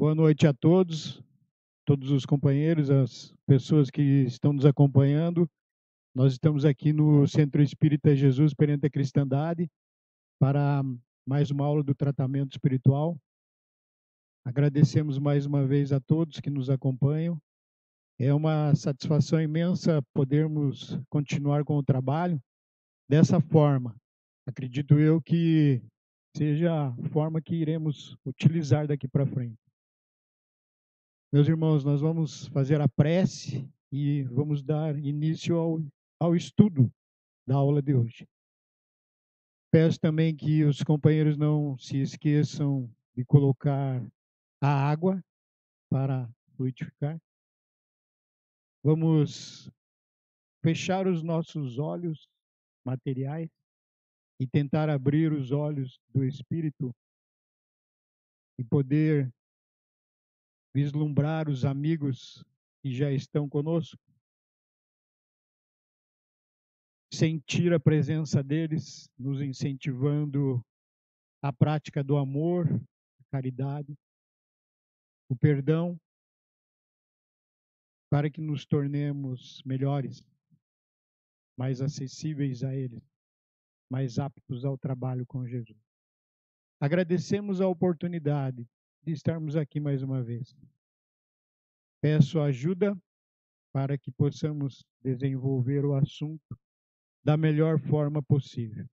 Boa noite a todos os companheiros, as pessoas que estão nos acompanhando. Nós estamos aqui no Centro Espírita Jesus Perante a Cristandade para mais uma aula do tratamento espiritual. Agradecemos mais uma vez a todos que nos acompanham. É uma satisfação imensa podermos continuar com o trabalho dessa forma. Acredito eu que seja a forma que iremos utilizar daqui para frente. Meus irmãos, nós vamos fazer a prece e vamos dar início ao estudo da aula de hoje. Peço também que os companheiros não se esqueçam de colocar a água para fluidificar. Vamos fechar os nossos olhos materiais e tentar abrir os olhos do espírito e poder vislumbrar os amigos que já estão conosco, sentir a presença deles, nos incentivando a prática do amor, a caridade, o perdão, para que nos tornemos melhores, mais acessíveis a eles, mais aptos ao trabalho com Jesus. Agradecemos a oportunidade de estarmos aqui mais uma vez. Peço ajuda para que possamos desenvolver o assunto da melhor forma possível.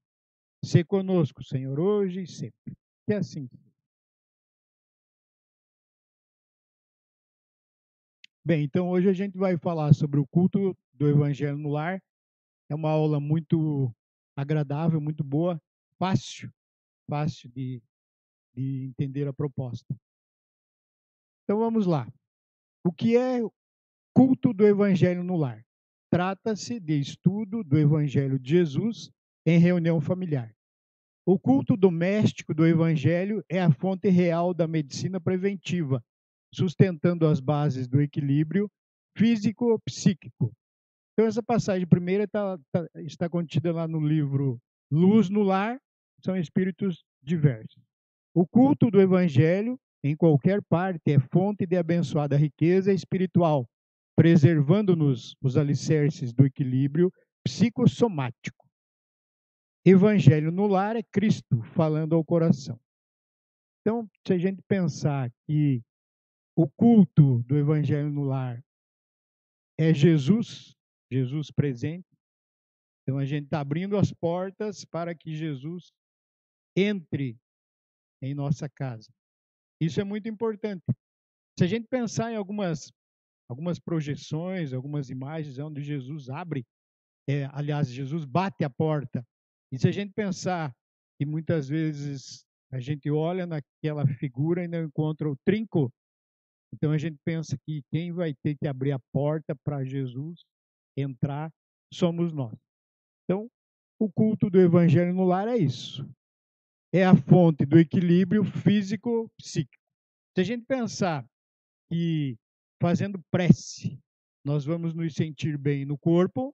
Sê conosco, Senhor, hoje e sempre. Que assim seja. Bem, então hoje a gente vai falar sobre o culto do Evangelho no Lar. É uma aula muito agradável, muito boa, fácil de entender a proposta. Então vamos lá. O que é culto do Evangelho no Lar? Trata-se de estudo do Evangelho de Jesus em reunião familiar. O culto doméstico do Evangelho é a fonte real da medicina preventiva, sustentando as bases do equilíbrio físico-psíquico. Então, essa passagem primeira está contida lá no livro Luz no Lar, são espíritos diversos. O culto do Evangelho, em qualquer parte, é fonte de abençoada riqueza espiritual, preservando-nos os alicerces do equilíbrio psicossomático. Evangelho no lar é Cristo falando ao coração. Então, se a gente pensar que o culto do Evangelho no lar é Jesus presente, então a gente está abrindo as portas para que Jesus entre em nossa casa. Isso é muito importante. Se a gente pensar em algumas projeções, algumas imagens onde Jesus abre, aliás, Jesus bate a porta. E se a gente pensar que muitas vezes a gente olha naquela figura e não encontra o trinco, então a gente pensa que quem vai ter que abrir a porta para Jesus entrar somos nós. Então, o culto do Evangelho no lar é isso. É a fonte do equilíbrio físico-psíquico. Se a gente pensar que fazendo prece, nós vamos nos sentir bem no corpo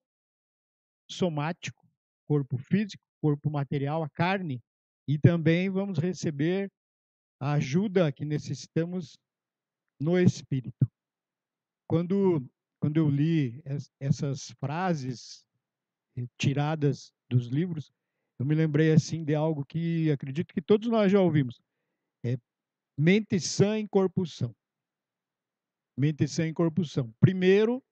somático, corpo físico, corpo material, a carne, e também vamos receber a ajuda que necessitamos no espírito. Quando eu li essas frases tiradas dos livros, eu me lembrei assim de algo que acredito que todos nós já ouvimos. Mente sã em corpo são. Mente sã em corpo são. Primeiro,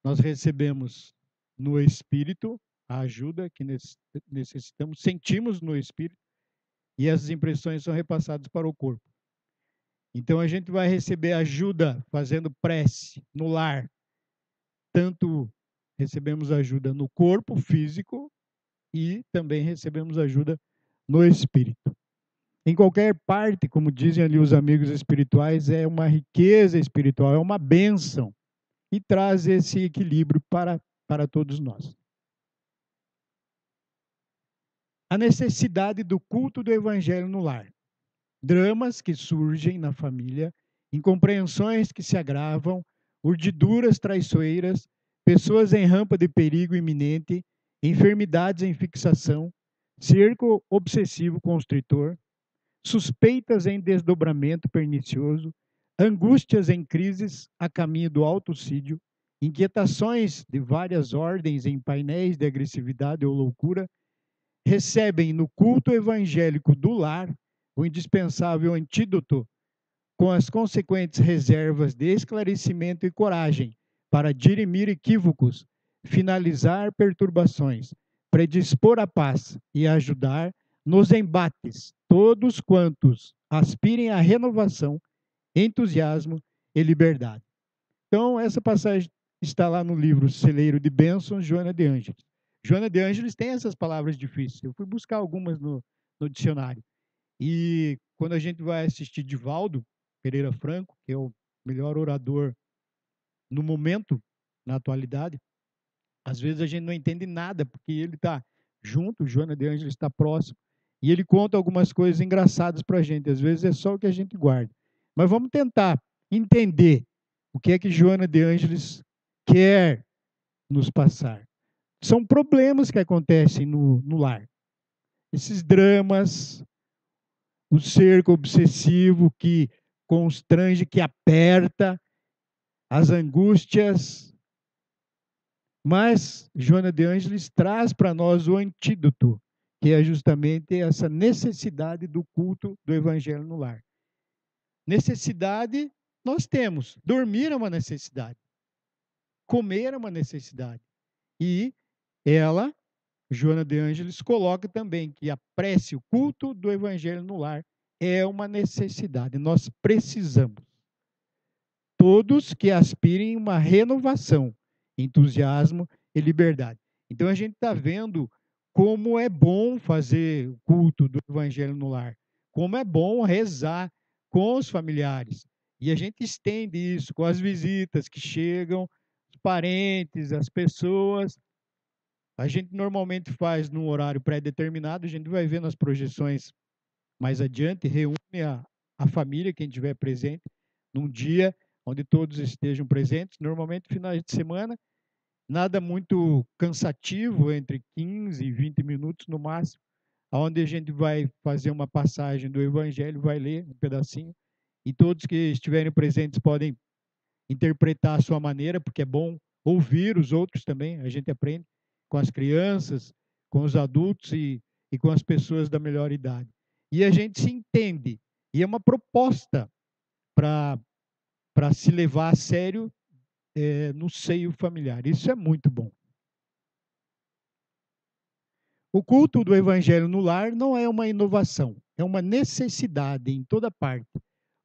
nós recebemos no espírito a ajuda que necessitamos, sentimos no espírito, e essas impressões são repassadas para o corpo. Então a gente vai receber ajuda fazendo prece no lar. Tanto recebemos ajuda no corpo físico e também recebemos ajuda no espírito. Em qualquer parte, como dizem ali os amigos espirituais, é uma riqueza espiritual, é uma bênção e traz esse equilíbrio para todos nós. A necessidade do culto do Evangelho no lar. Dramas que surgem na família, incompreensões que se agravam, urdiduras traiçoeiras, pessoas em rampa de perigo iminente, enfermidades em fixação, cerco obsessivo constritor, suspeitas em desdobramento pernicioso, angústias em crises a caminho do autocídio, inquietações de várias ordens em painéis de agressividade ou loucura, recebem no culto evangélico do lar o indispensável antídoto com as consequentes reservas de esclarecimento e coragem para dirimir equívocos, finalizar perturbações, predispor a paz e ajudar nos embates todos quantos aspirem à renovação, entusiasmo e liberdade. Então, essa passagem está lá no livro Celeiro de Bênçãos, Joana de Ângeles. Joana de Ângeles tem essas palavras difíceis. Eu fui buscar algumas no dicionário. E quando a gente vai assistir Divaldo Pereira Franco, que é o melhor orador no momento, na atualidade, às vezes a gente não entende nada, porque ele está junto, Joana de Ângeles está próximo, e ele conta algumas coisas engraçadas para a gente. Às vezes é só o que a gente guarda. Mas vamos tentar entender o que é que Joana de Ângeles quer nos passar. São problemas que acontecem no lar. Esses dramas, o cerco obsessivo que constrange, que aperta, as angústias. Mas Joana de Ângeles traz para nós o antídoto. que é justamente essa necessidade do culto do evangelho no lar. Necessidade nós temos, dormir é uma necessidade, comer é uma necessidade. E ela, Joana de Ângeles, coloca também que a prece, o culto do evangelho no lar é uma necessidade, nós precisamos. Todos que aspirem uma renovação, entusiasmo e liberdade. Então a gente está vendo como é bom fazer o culto do evangelho no lar, como é bom rezar com os familiares. E a gente estende isso com as visitas que chegam, os parentes, as pessoas. A gente normalmente faz num horário pré-determinado, a gente vai ver nas projeções mais adiante, reúne a família, quem estiver presente, num dia onde todos estejam presentes, normalmente finais de semana, nada muito cansativo, entre 15 e 20 minutos no máximo, onde a gente vai fazer uma passagem do Evangelho, vai ler um pedacinho, e todos que estiverem presentes podem interpretar a sua maneira, porque é bom ouvir os outros também, a gente aprende com as crianças, com os adultos e com as pessoas da melhor idade. E a gente se entende, e é uma proposta para se levar a sério no seio familiar. Isso é muito bom. O culto do evangelho no lar não é uma inovação, é uma necessidade em toda parte,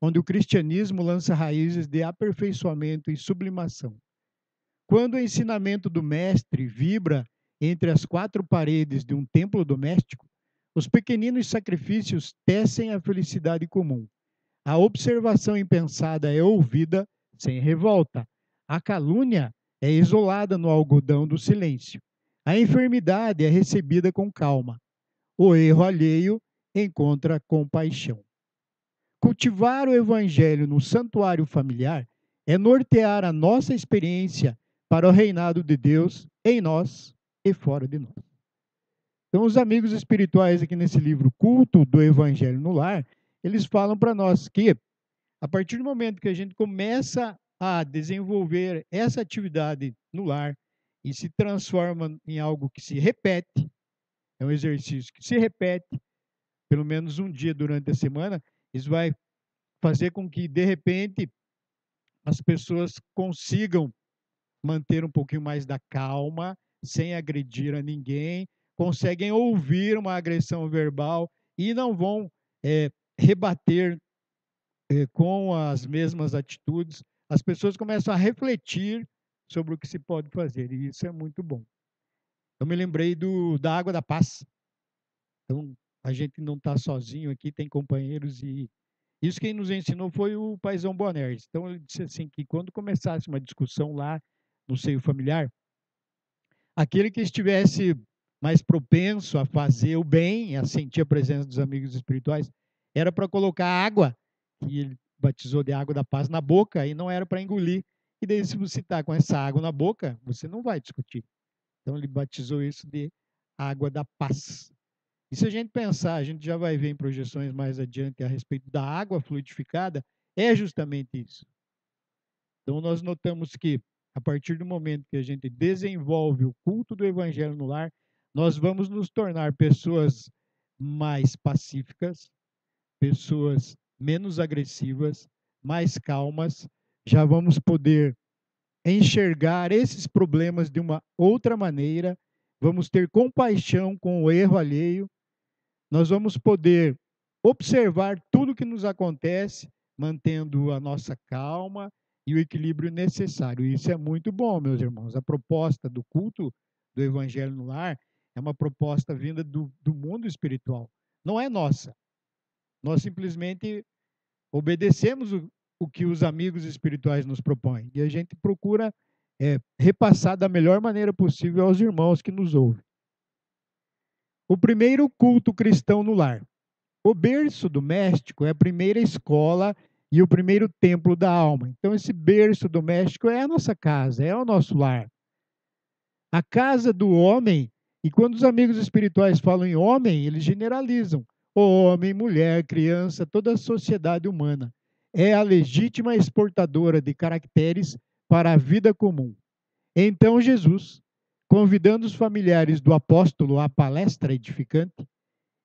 onde o cristianismo lança raízes de aperfeiçoamento e sublimação. Quando o ensinamento do mestre vibra entre as quatro paredes de um templo doméstico, os pequeninos sacrifícios tecem a felicidade comum. A observação impensada é ouvida sem revolta. A calúnia é isolada no algodão do silêncio. A enfermidade é recebida com calma. O erro alheio encontra compaixão. Cultivar o evangelho no santuário familiar é nortear a nossa experiência para o reinado de Deus em nós e fora de nós. Então, os amigos espirituais aqui nesse livro, Culto do Evangelho no Lar, eles falam para nós que, a partir do momento que a gente começa a desenvolver essa atividade no lar e se transforma em algo que se repete, é um exercício que se repete, pelo menos um dia durante a semana, isso vai fazer com que, de repente, as pessoas consigam manter um pouquinho mais da calma, sem agredir a ninguém, conseguem ouvir uma agressão verbal e não vão rebater com as mesmas atitudes. As pessoas começam a refletir sobre o que se pode fazer, e isso é muito bom. Eu me lembrei da Água da Paz. Então, a gente não está sozinho aqui, tem companheiros, e isso quem nos ensinou foi o paizão Boanerges. Então, ele disse assim, que quando começasse uma discussão lá no seio familiar, aquele que estivesse mais propenso a fazer o bem, a sentir a presença dos amigos espirituais, era para colocar água, que ele batizou de água da paz, na boca, e não era para engolir. E daí, se você está com essa água na boca, você não vai discutir. Então, ele batizou isso de água da paz. E se a gente pensar, a gente já vai ver em projeções mais adiante a respeito da água fluidificada, é justamente isso. Então, nós notamos que, a partir do momento que a gente desenvolve o culto do evangelho no lar, nós vamos nos tornar pessoas mais pacíficas, pessoas menos agressivas, mais calmas, já vamos poder enxergar esses problemas de uma outra maneira, vamos ter compaixão com o erro alheio, nós vamos poder observar tudo que nos acontece, mantendo a nossa calma e o equilíbrio necessário. Isso é muito bom, meus irmãos. A proposta do culto do Evangelho no Lar é uma proposta vinda do mundo espiritual. Não é nossa. Nós simplesmente obedecemos o que os amigos espirituais nos propõem. E a gente procura repassar da melhor maneira possível aos irmãos que nos ouvem. O primeiro culto cristão no lar. O berço doméstico é a primeira escola e o primeiro templo da alma. Então, esse berço doméstico é a nossa casa, é o nosso lar. A casa do homem, e quando os amigos espirituais falam em homem, eles generalizam. Homem, mulher, criança, toda a sociedade humana. É a legítima exportadora de caracteres para a vida comum. Então, Jesus, convidando os familiares do apóstolo à palestra edificante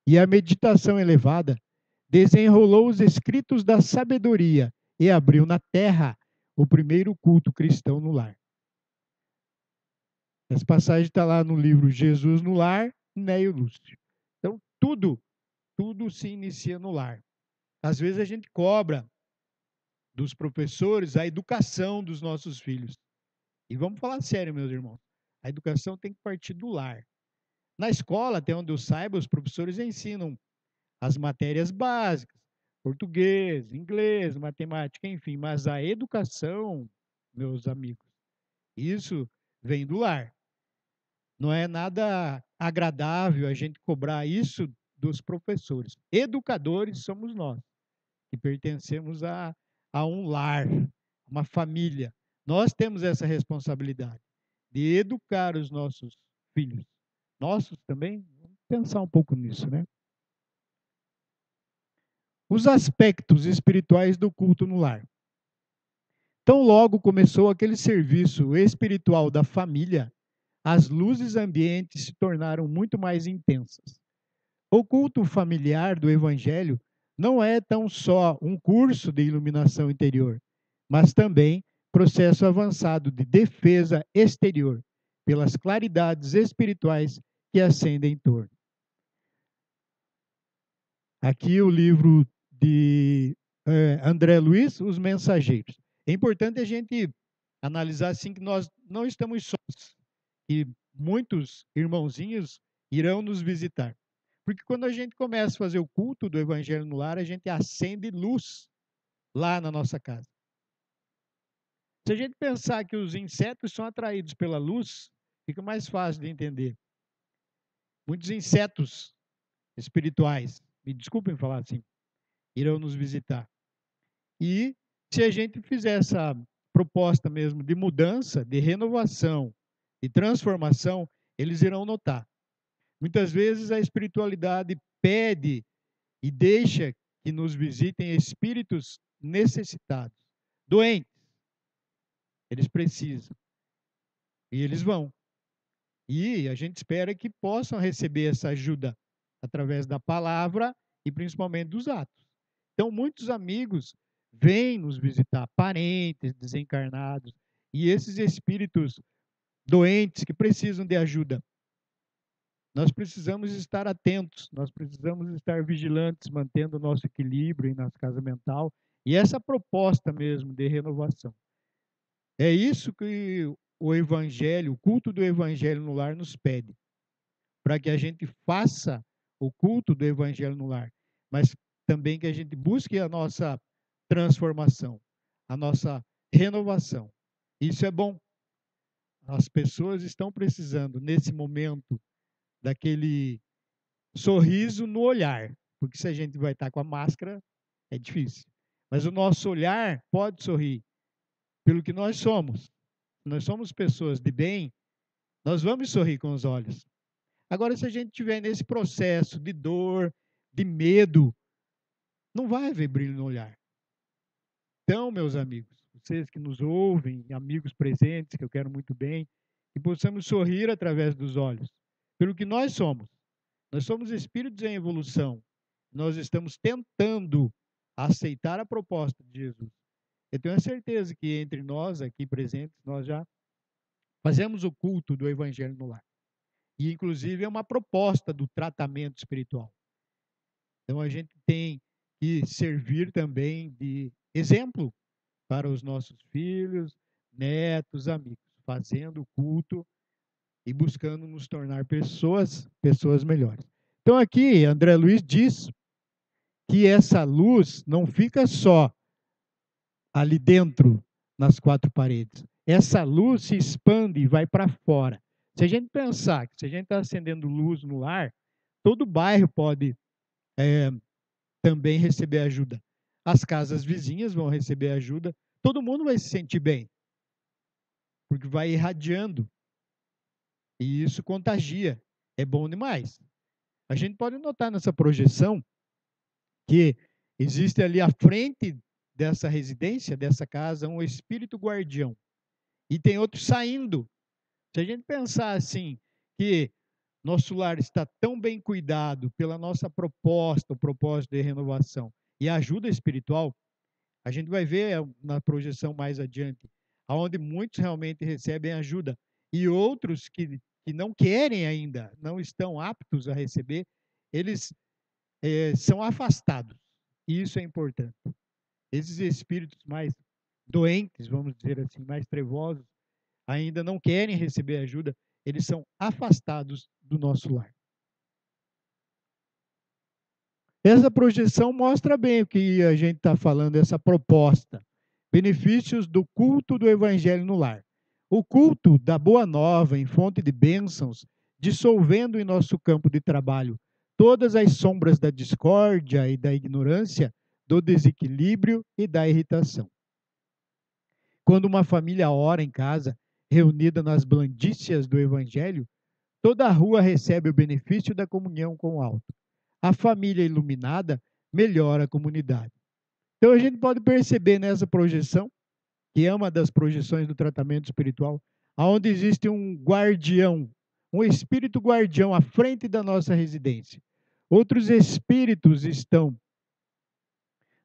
e à meditação elevada, desenrolou os escritos da sabedoria e abriu na terra o primeiro culto cristão no lar. Essa passagem está lá no livro Jesus no Lar, Neio Lúcio. Então, tudo se inicia no lar. Às vezes a gente cobra dos professores a educação dos nossos filhos. E vamos falar sério, meus irmãos. A educação tem que partir do lar. Na escola, até onde eu saiba, os professores ensinam as matérias básicas, português, inglês, matemática, enfim. Mas a educação, meus amigos, isso vem do lar. Não é nada agradável a gente cobrar isso dos professores. Educadores somos nós, que pertencemos a um lar, uma família. Nós temos essa responsabilidade de educar os nossos filhos. Nossos também? Vamos pensar um pouco nisso, né? Os aspectos espirituais do culto no lar. Tão logo começou aquele serviço espiritual da família, as luzes ambientes se tornaram muito mais intensas. O culto familiar do Evangelho não é tão só um curso de iluminação interior, mas também processo avançado de defesa exterior pelas claridades espirituais que acendem em torno. Aqui o livro de André Luiz, Os Mensageiros. É importante a gente analisar assim que nós não estamos sós, que muitos irmãozinhos irão nos visitar. Porque quando a gente começa a fazer o culto do Evangelho no lar, a gente acende luz lá na nossa casa. Se a gente pensar que os insetos são atraídos pela luz, fica mais fácil de entender. Muitos insetos espirituais, me desculpem falar assim, irão nos visitar. E se a gente fizer essa proposta mesmo de mudança, de renovação, de transformação, eles irão notar. Muitas vezes a espiritualidade pede e deixa que nos visitem espíritos necessitados, doentes. Eles precisam. E eles vão. E a gente espera que possam receber essa ajuda através da palavra e principalmente dos atos. Então, muitos amigos vêm nos visitar, parentes desencarnados, e esses espíritos doentes que precisam de ajuda. Nós precisamos estar atentos, nós precisamos estar vigilantes, mantendo o nosso equilíbrio na casa mental, e essa proposta mesmo de renovação. É isso que o Evangelho, o culto do Evangelho no lar nos pede, para que a gente faça o culto do Evangelho no lar, mas também que a gente busque a nossa transformação, a nossa renovação. Isso é bom. As pessoas estão precisando, nesse momento, daquele sorriso no olhar, porque se a gente vai estar com a máscara, é difícil. Mas o nosso olhar pode sorrir pelo que nós somos. Nós somos pessoas de bem, nós vamos sorrir com os olhos. Agora, se a gente estiver nesse processo de dor, de medo, não vai haver brilho no olhar. Então, meus amigos, vocês que nos ouvem, amigos presentes, que eu quero muito bem, que possamos sorrir através dos olhos, pelo que nós somos. Nós somos espíritos em evolução. Nós estamos tentando aceitar a proposta de Jesus. Eu tenho a certeza que entre nós aqui presentes, nós já fazemos o culto do Evangelho no lar. E, inclusive, é uma proposta do tratamento espiritual. Então, a gente tem que servir também de exemplo para os nossos filhos, netos, amigos, fazendo o culto e buscando nos tornar pessoas melhores. Então, aqui, André Luiz diz que essa luz não fica só ali dentro, nas quatro paredes. Essa luz se expande e vai para fora. Se a gente pensar que se a gente está acendendo luz no lar, todo bairro pode também receber ajuda. As casas vizinhas vão receber ajuda. Todo mundo vai se sentir bem, porque vai irradiando. E isso contagia. É bom demais. A gente pode notar nessa projeção que existe ali à frente dessa residência, dessa casa, um espírito guardião. E tem outro saindo Se a gente pensar assim, que nosso lar está tão bem cuidado pela nossa proposta, o propósito de renovação e a ajuda espiritual, a gente vai ver na projeção mais adiante, aonde muitos realmente recebem ajuda e outros que não querem ainda, não estão aptos a receber, eles são afastados. E isso é importante. Esses espíritos mais doentes, vamos dizer assim, mais trevosos, ainda não querem receber ajuda, eles são afastados do nosso lar. Essa projeção mostra bem o que a gente está falando, essa proposta. Benefícios do culto do Evangelho no lar. O culto da Boa Nova em fonte de bênçãos, dissolvendo em nosso campo de trabalho todas as sombras da discórdia e da ignorância, do desequilíbrio e da irritação. Quando uma família ora em casa, reunida nas blandícias do Evangelho, toda a rua recebe o benefício da comunhão com o alto. A família iluminada melhora a comunidade. Então a gente pode perceber nessa projeção, que é uma das projeções do tratamento espiritual, onde existe um guardião, um espírito guardião à frente da nossa residência. Outros espíritos estão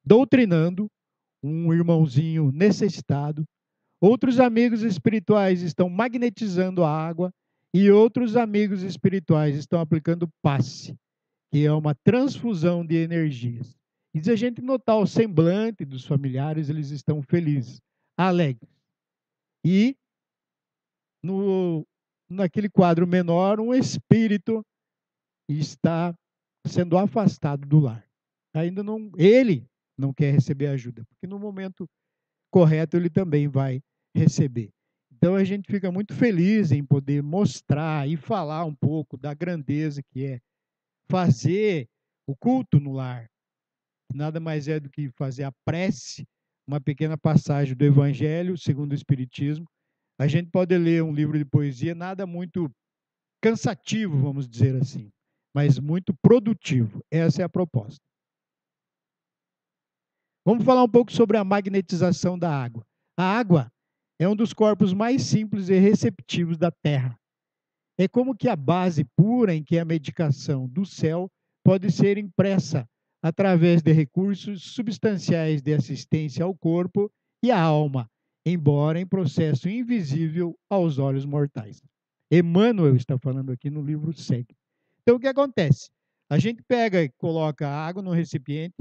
doutrinando um irmãozinho necessitado. Outros amigos espirituais estão magnetizando a água e outros amigos espirituais estão aplicando passe, que é uma transfusão de energias. E se a gente notar o semblante dos familiares, eles estão felizes, alegres. E naquele quadro menor, um espírito está sendo afastado do lar. Ainda não, ele não quer receber ajuda, porque no momento correto ele também vai receber. Então a gente fica muito feliz em poder mostrar e falar um pouco da grandeza que é fazer o culto no lar. Nada mais é do que fazer a prece, uma pequena passagem do Evangelho segundo o Espiritismo. A gente pode ler um livro de poesia, nada muito cansativo, vamos dizer assim, mas muito produtivo. Essa é a proposta. Vamos falar um pouco sobre a magnetização da água. A água é um dos corpos mais simples e receptivos da Terra. É como que a base pura em que a medicação do céu pode ser impressa através de recursos substanciais de assistência ao corpo e à alma, embora em processo invisível aos olhos mortais. Emmanuel está falando aqui no livro Segue. Então, o que acontece? A gente pega e coloca a água no recipiente,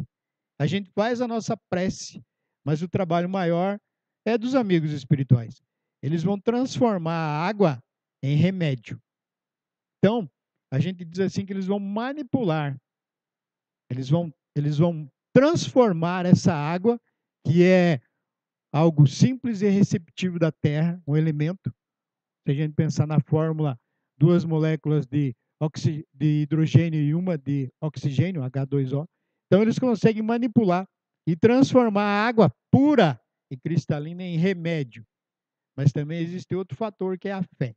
a gente faz a nossa prece, mas o trabalho maior é dos amigos espirituais. Eles vão transformar a água em remédio. Então, a gente diz assim que eles vão manipular, eles vão transformar essa água, que é algo simples e receptivo da Terra, um elemento. Se a gente pensar na fórmula, duas moléculas de hidrogênio e uma de oxigênio, H2O. Então, eles conseguem manipular e transformar a água pura e cristalina em remédio. Mas também existe outro fator, que é a fé.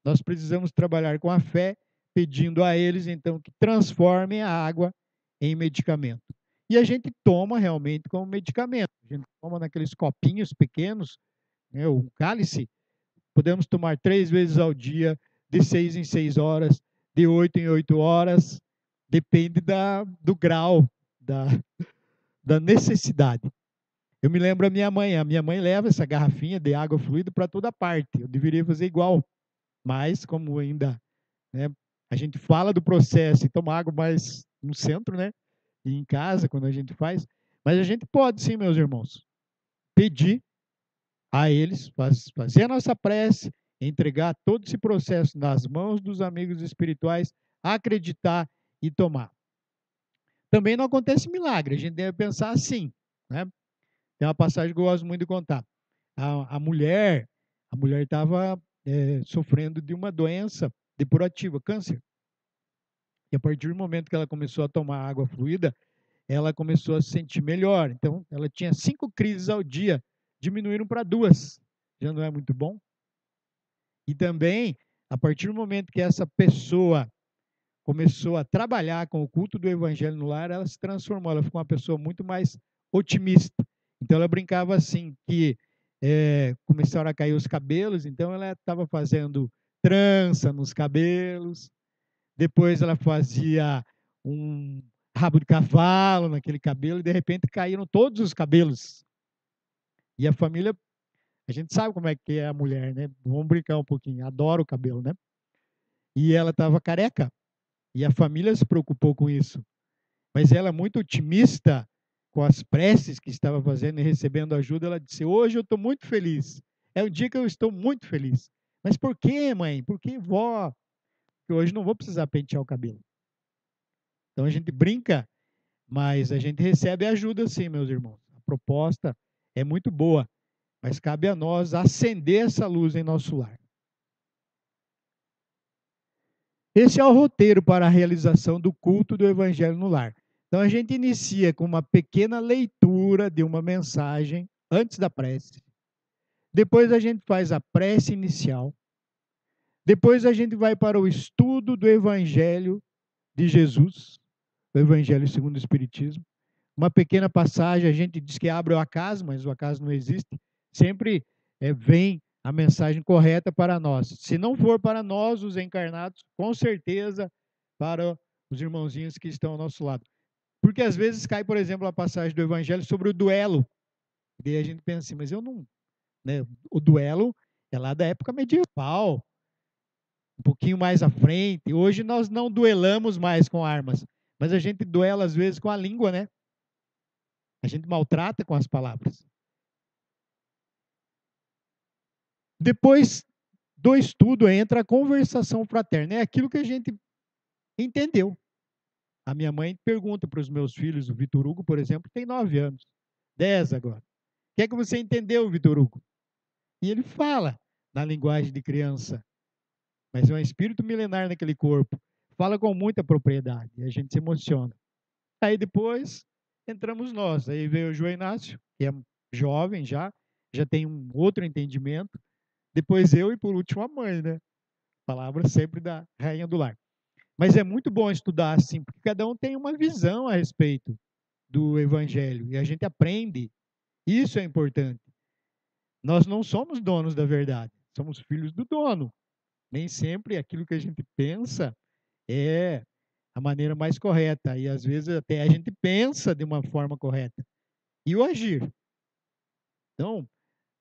Nós precisamos trabalhar com a fé, pedindo a eles, então, que transformem a água em medicamento. E a gente toma realmente como medicamento. A gente toma naqueles copinhos pequenos, né, um cálice. Podemos tomar 3 vezes ao dia, de 6 em 6 horas, de 8 em 8 horas. Depende do grau, da necessidade. Eu me lembro a minha mãe leva essa garrafinha de água fluida para toda parte. Eu deveria fazer igual, mas como ainda, né, a gente fala do processo e toma água mais no centro, né, e em casa quando a gente faz, mas a gente pode sim, meus irmãos, pedir a eles, fazer a nossa prece, entregar todo esse processo nas mãos dos amigos espirituais, acreditar e tomar. Também não acontece milagre, a gente deve pensar assim, né? Tem uma passagem que eu gosto muito de contar. A mulher estava sofrendo de uma doença depurativa, câncer. E a partir do momento que ela começou a tomar água fluida, ela começou a se sentir melhor. Então, ela tinha 5 crises ao dia, diminuíram para 2. Já não é muito bom? E também, a partir do momento que essa pessoa começou a trabalhar com o culto do evangelho no lar, ela se transformou, ela ficou uma pessoa muito mais otimista. Então ela brincava assim, que começaram a cair os cabelos, então ela estava fazendo trança nos cabelos, depois ela fazia um rabo de cavalo naquele cabelo, e de repente caíram todos os cabelos. E a família, a gente sabe como é que é a mulher, né? Vamos brincar um pouquinho, adora o cabelo, né? E ela estava careca, e a família se preocupou com isso. Mas ela, muito otimista com as preces que estava fazendo e recebendo ajuda, ela disse: Hoje eu estou muito feliz. É um dia que eu estou muito feliz. Mas por que, mãe? Por que, vó? Porque hoje não vou precisar pentear o cabelo. Então a gente brinca, mas a gente recebe ajuda sim, meus irmãos. A proposta é muito boa, mas cabe a nós acender essa luz em nosso lar. Esse é o roteiro para a realização do culto do Evangelho no lar. Então a gente inicia com uma pequena leitura de uma mensagem antes da prece. Depois a gente faz a prece inicial. Depois a gente vai para o estudo do Evangelho de Jesus, o Evangelho segundo o Espiritismo. Uma pequena passagem, a gente diz que abre o acaso, mas o acaso não existe. Sempre vem a mensagem correta para nós. Se não for para nós, os encarnados, com certeza para os irmãozinhos que estão ao nosso lado. Porque às vezes cai, por exemplo, a passagem do Evangelho sobre o duelo. E aí a gente pensa assim, mas eu não. Né, o duelo é lá da época medieval, um pouquinho mais à frente. Hoje nós não duelamos mais com armas, mas a gente duela às vezes com a língua, né? A gente maltrata com as palavras. Depois do estudo entra a conversação fraterna. É aquilo que a gente entendeu. A minha mãe pergunta para os meus filhos, o Vitor Hugo, por exemplo, tem 9 anos, 10 agora. O que é que você entendeu, Vitor Hugo? E ele fala na linguagem de criança, mas é um espírito milenar naquele corpo. Fala com muita propriedade, e a gente se emociona. Aí depois entramos nós. Aí veio o João Inácio, que é jovem já tem um outro entendimento. Depois eu e por último a mãe, né? Palavra sempre da rainha do lar. Mas é muito bom estudar assim, porque cada um tem uma visão a respeito do evangelho e a gente aprende. Isso é importante. Nós não somos donos da verdade, somos filhos do dono. Nem sempre aquilo que a gente pensa é a maneira mais correta. E às vezes até a gente pensa de uma forma correta. E o agir. Então,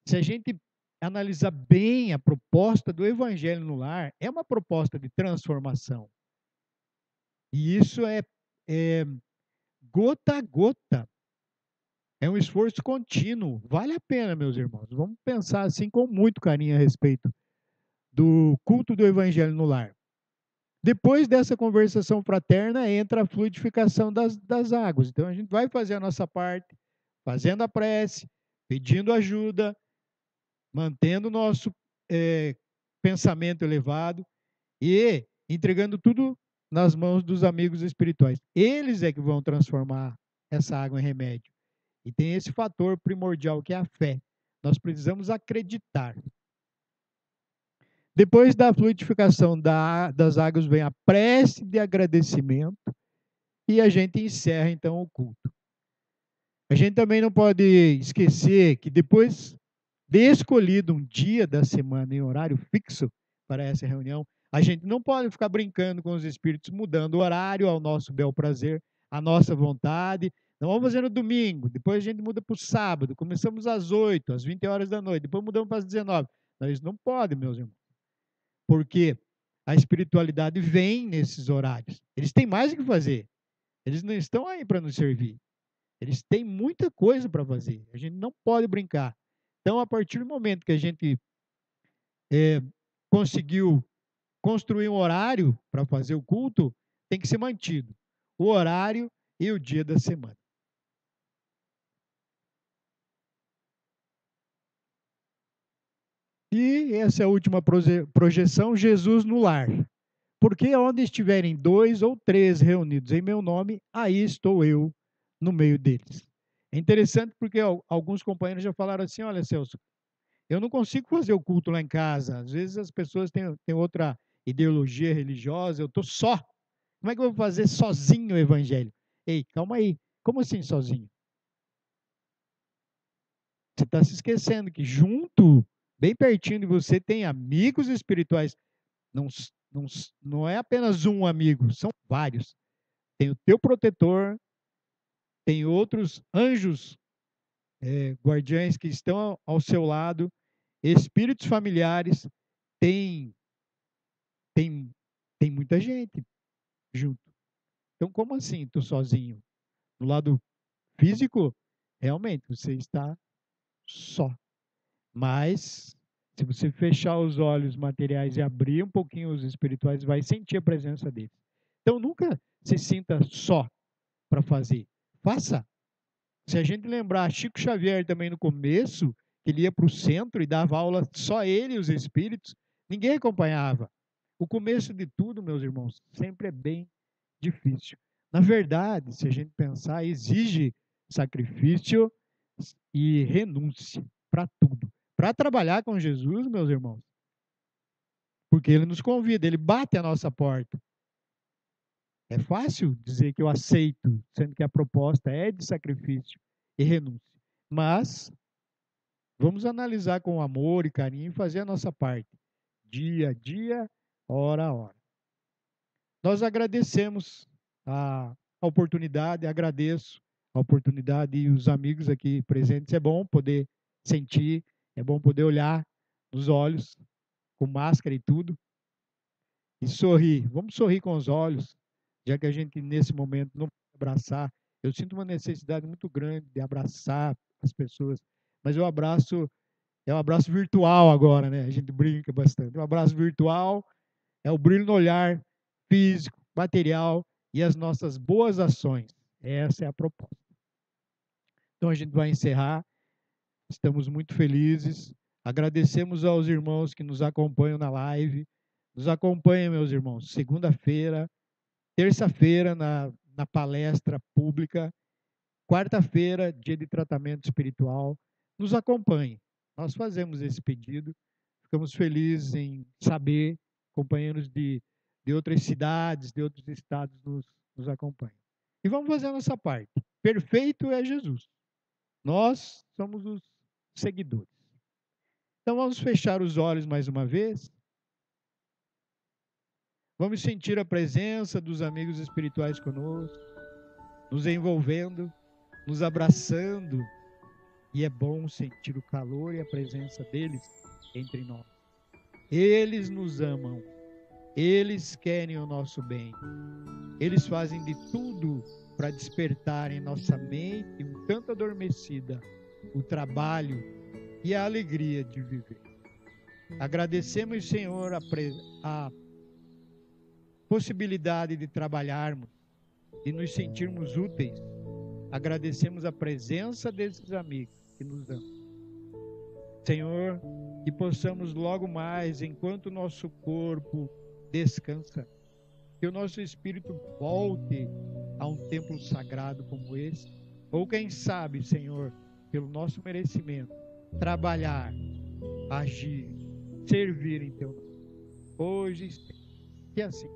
se a gente analisar bem a proposta do Evangelho no lar, é uma proposta de transformação. E isso é gota a gota. É um esforço contínuo. Vale a pena, meus irmãos. Vamos pensar assim com muito carinho a respeito do culto do Evangelho no lar. Depois dessa conversação fraterna, entra a fluidificação das águas. Então, a gente vai fazer a nossa parte, fazendo a prece, pedindo ajuda, mantendo o nosso pensamento elevado e entregando tudo nas mãos dos amigos espirituais. Eles é que vão transformar essa água em remédio. E tem esse fator primordial que é a fé. Nós precisamos acreditar. Depois da fluidificação das águas vem a prece de agradecimento e a gente encerra então o culto. A gente também não pode esquecer que depois de escolhido um dia da semana em horário fixo para essa reunião, a gente não pode ficar brincando com os espíritos, mudando o horário ao nosso bel prazer, à nossa vontade. Não vamos fazer no domingo, depois a gente muda para o sábado, começamos às 8, às 20 horas da noite, depois mudamos para as 19. Não, isso não pode, meus irmãos. Porque a espiritualidade vem nesses horários. Eles têm mais o que fazer. Eles não estão aí para nos servir. Eles têm muita coisa para fazer. A gente não pode brincar. Então, a partir do momento que a gente conseguiu construir um horário para fazer o culto, tem que ser mantido. O horário e o dia da semana. E essa é a última projeção, Jesus no lar. Porque onde estiverem 2 ou 3 reunidos em meu nome, aí estou eu no meio deles. É interessante porque alguns companheiros já falaram assim, olha, Celso, eu não consigo fazer o culto lá em casa. Às vezes as pessoas têm outra ideologia religiosa, eu estou só. Como é que eu vou fazer sozinho o evangelho? Ei, calma aí. Como assim sozinho? Você está se esquecendo que junto, bem pertinho de você, tem amigos espirituais. Não, não, não é apenas um amigo, são vários. Tem o teu protetor, tem outros anjos, guardiães que estão ao seu lado, espíritos familiares, tem, tem, tem muita gente junto. Então, como assim, estou sozinho? No lado físico, realmente, você está só. Mas, se você fechar os olhos materiais e abrir um pouquinho os espirituais, vai sentir a presença deles. Então, nunca se sinta só para fazer. Faça. Se a gente lembrar, Chico Xavier também no começo, que ele ia para o centro e dava aula só ele e os espíritos, ninguém acompanhava. O começo de tudo, meus irmãos, sempre é bem difícil. Na verdade, se a gente pensar, exige sacrifício e renúncia para tudo. Para trabalhar com Jesus, meus irmãos, porque ele nos convida, ele bate a nossa porta. É fácil dizer que eu aceito, sendo que a proposta é de sacrifício e renúncia. Mas vamos analisar com amor e carinho e fazer a nossa parte, dia a dia, hora a hora. Nós agradecemos a oportunidade, agradeço a oportunidade e os amigos aqui presentes. É bom poder sentir, é bom poder olhar nos olhos, com máscara e tudo, e sorrir. Vamos sorrir com os olhos, já que a gente nesse momento não pode abraçar. Eu sinto uma necessidade muito grande de abraçar as pessoas, mas eu abraço, é um abraço virtual agora, né? A gente brinca bastante. Um abraço virtual é o brilho no olhar físico, material e as nossas boas ações. Essa é a proposta. Então a gente vai encerrar. Estamos muito felizes. Agradecemos aos irmãos que nos acompanham na live. Nos acompanhem, meus irmãos, segunda-feira, terça-feira na palestra pública, quarta-feira, dia de tratamento espiritual. Nos acompanhem. Nós fazemos esse pedido. Ficamos felizes em saber, companheiros de outras cidades, de outros estados nos acompanham. E vamos fazer a nossa parte. Perfeito é Jesus. Nós somos os seguidores. Então vamos fechar os olhos mais uma vez. Vamos sentir a presença dos amigos espirituais conosco, nos envolvendo, nos abraçando. E é bom sentir o calor e a presença deles entre nós. Eles nos amam. Eles querem o nosso bem. Eles fazem de tudo para despertar em nossa mente, um tanto adormecida, o trabalho e a alegria de viver. Agradecemos, Senhor, a possibilidade de trabalharmos e nos sentirmos úteis. Agradecemos a presença desses amigos que nos amam. Senhor, que possamos logo mais, enquanto o nosso corpo descansa, que o nosso espírito volte a um templo sagrado como esse, ou quem sabe, Senhor, pelo nosso merecimento, trabalhar, agir, servir em teu nome, hoje e sempre. Que assim